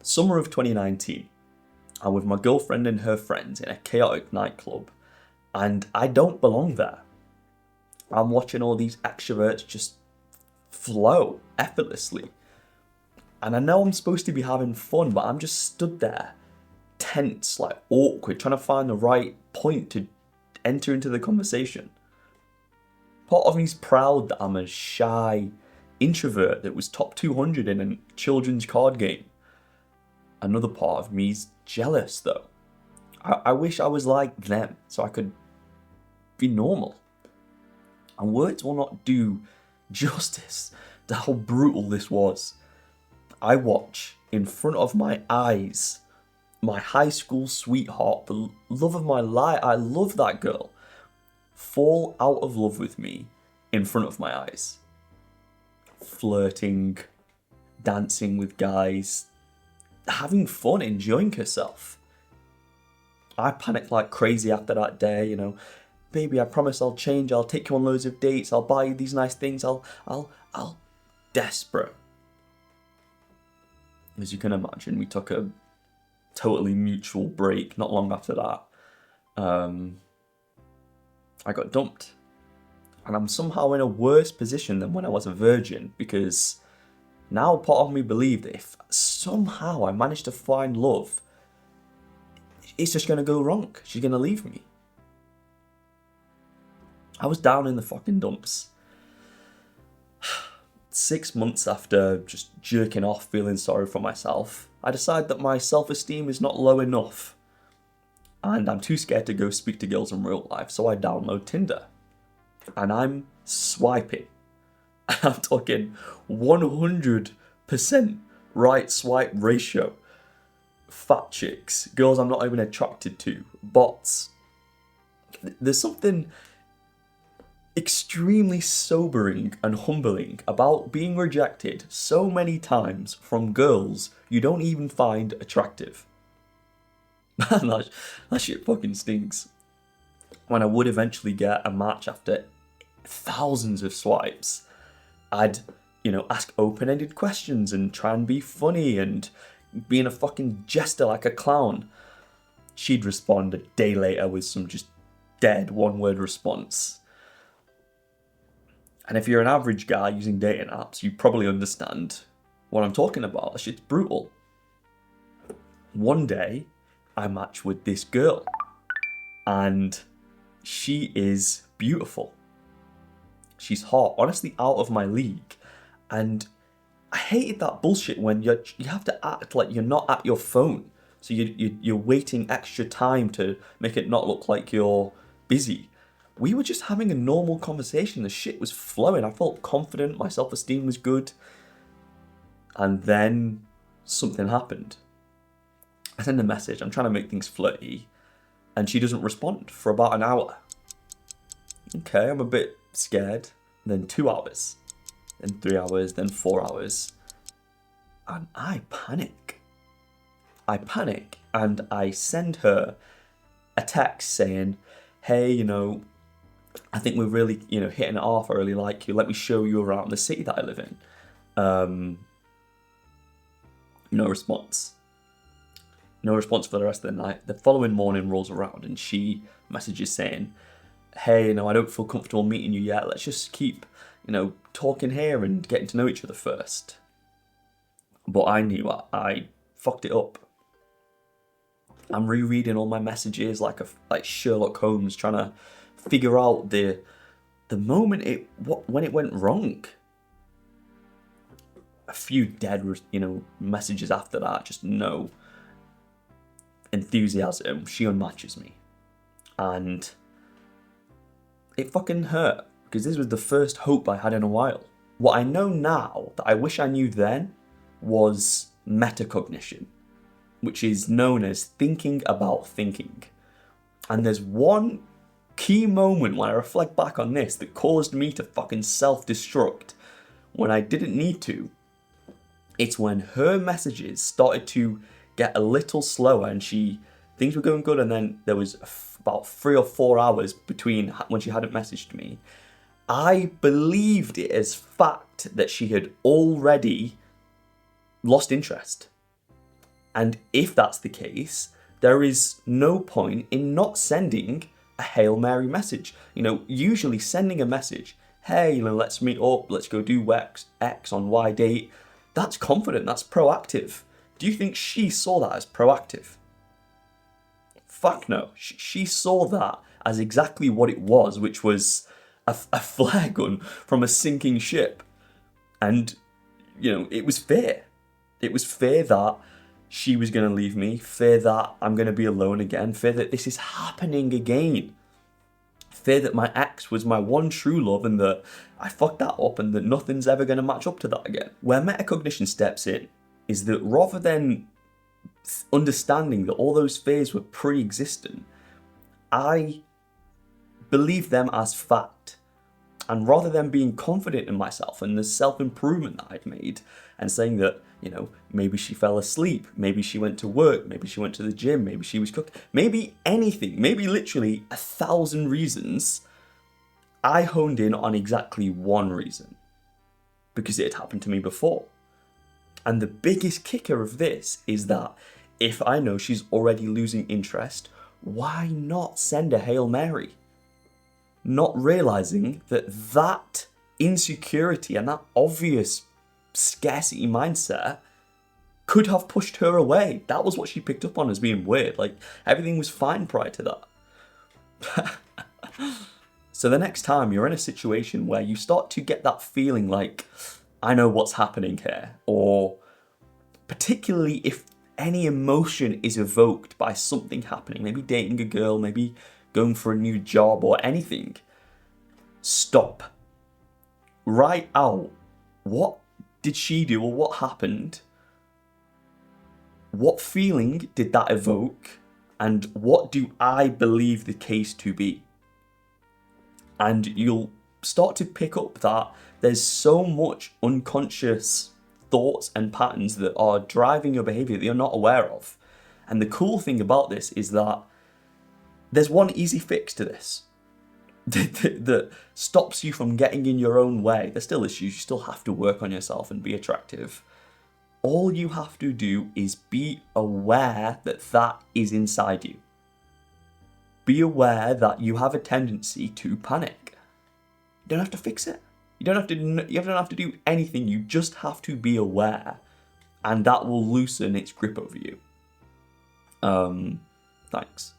Summer of 2019. I'm with my girlfriend and her friends in a chaotic nightclub, and I don't belong there. I'm watching all these extroverts just flow effortlessly. And I know I'm supposed to be having fun, but I'm just stood there, tense, like awkward, trying to find the right point to enter into the conversation. Part of me's proud that I'm a shy introvert that was top 200 in a children's card game. Another part of me's jealous though. I wish I was like them so I could be normal. And words will not do justice to how brutal this was. I watch in front of my eyes my high school sweetheart, the love of my life, I love that girl, fall out of love with me in front of my eyes. Flirting, dancing with guys, having fun, enjoying herself. I panicked like crazy after that day, baby, I promise I'll change, I'll take you on loads of dates, I'll buy you these nice things, I'll desperate. As you can imagine, we took a totally mutual break not long after that. I got dumped. And I'm somehow in a worse position than when I was a virgin, because now part of me believed that if somehow I managed to find love, it's just going to go wrong. She's going to leave me. I was down in the fucking dumps. 6 months after just jerking off, feeling sorry for myself, I decide that my self-esteem is not low enough. And I'm too scared to go speak to girls in real life, so I download Tinder. And I'm swiping. I'm talking 100% right swipe ratio. Fat chicks, girls I'm not even attracted to, bots. There's something extremely sobering and humbling about being rejected so many times from girls you don't even find attractive. Man, that shit fucking stinks. When I would eventually get a match after thousands of swipes, I'd, ask open-ended questions and try and be funny and being a fucking jester like a clown. She'd respond a day later with some just dead one-word response. And if you're an average guy using dating apps, you probably understand what I'm talking about. That shit's brutal. One day, I match with this girl, and she is beautiful. She's hot, honestly out of my league. And I hated that bullshit when you have to act like you're not at your phone. So you're waiting extra time to make it not look like you're busy. We were just having a normal conversation. The shit was flowing. I felt confident. My self-esteem was good. And then something happened. I send a message. I'm trying to make things flirty. And she doesn't respond for about an hour. Okay, I'm a bit scared. Then 2 hours. Then 3 hours. Then 4 hours. And I panic. And I send her a text saying, hey, I think we're really, hitting it off. I really like you. Let me show you around the city that I live in. No response. No response for the rest of the night. The following morning rolls around and she messages saying, hey, I don't feel comfortable meeting you yet. Let's just keep, talking here and getting to know each other first. But I knew I fucked it up. I'm rereading all my messages like Sherlock Holmes, trying to figure out the moment when it went wrong. A few dead, messages after that, just no enthusiasm. She unmatches me, and it fucking hurt because this was the first hope I had in a while. What I know now that I wish I knew then was metacognition, which is known as thinking about thinking. And there's one key moment when I reflect back on this that caused me to fucking self-destruct when I didn't need to. It's when her messages started to get a little slower and things were going good, and then there was about 3 or 4 hours between when she hadn't messaged me. I believed it as fact that she had already lost interest. And if that's the case, there is no point in not sending a Hail Mary message. Usually sending a message, hey, let's meet up, let's go do X on Y date, that's confident, that's proactive. Do you think she saw that as proactive? Fuck no. She saw that as exactly what it was, which was a flare gun from a sinking ship. And, it was fear. It was fear that she was going to leave me, fear that I'm going to be alone again, fear that this is happening again. Fear that my ex was my one true love and that I fucked that up and that nothing's ever going to match up to that again. Where metacognition steps in is that rather than understanding that all those fears were pre-existent, I believe them as fact. And rather than being confident in myself and the self-improvement that I'd made and saying that, maybe she fell asleep, maybe she went to work, maybe she went to the gym, maybe she was cooking, maybe anything, maybe literally 1,000 reasons, I honed in on exactly one reason. Because it had happened to me before. And the biggest kicker of this is that if I know she's already losing interest, why not send a Hail Mary? Not realizing that insecurity and that obvious scarcity mindset could have pushed her away. That was what she picked up on as being weird. Everything was fine prior to that. So the next time you're in a situation where you start to get that feeling like, I know what's happening here, or particularly if any emotion is evoked by something happening, maybe dating a girl, maybe going for a new job or anything, stop. Write out, what did she do or what happened? What feeling did that evoke? And what do I believe the case to be? And you'll start to pick up that there's so much unconscious thoughts and patterns that are driving your behavior that you're not aware of. And the cool thing about this is that there's one easy fix to this that stops you from getting in your own way. There's still issues. You still have to work on yourself and be attractive. All you have to do is be aware that that is inside you. Be aware that you have a tendency to panic. You don't have to fix it. You don't have to do anything. You just have to be aware, and that will loosen its grip over you. Thanks.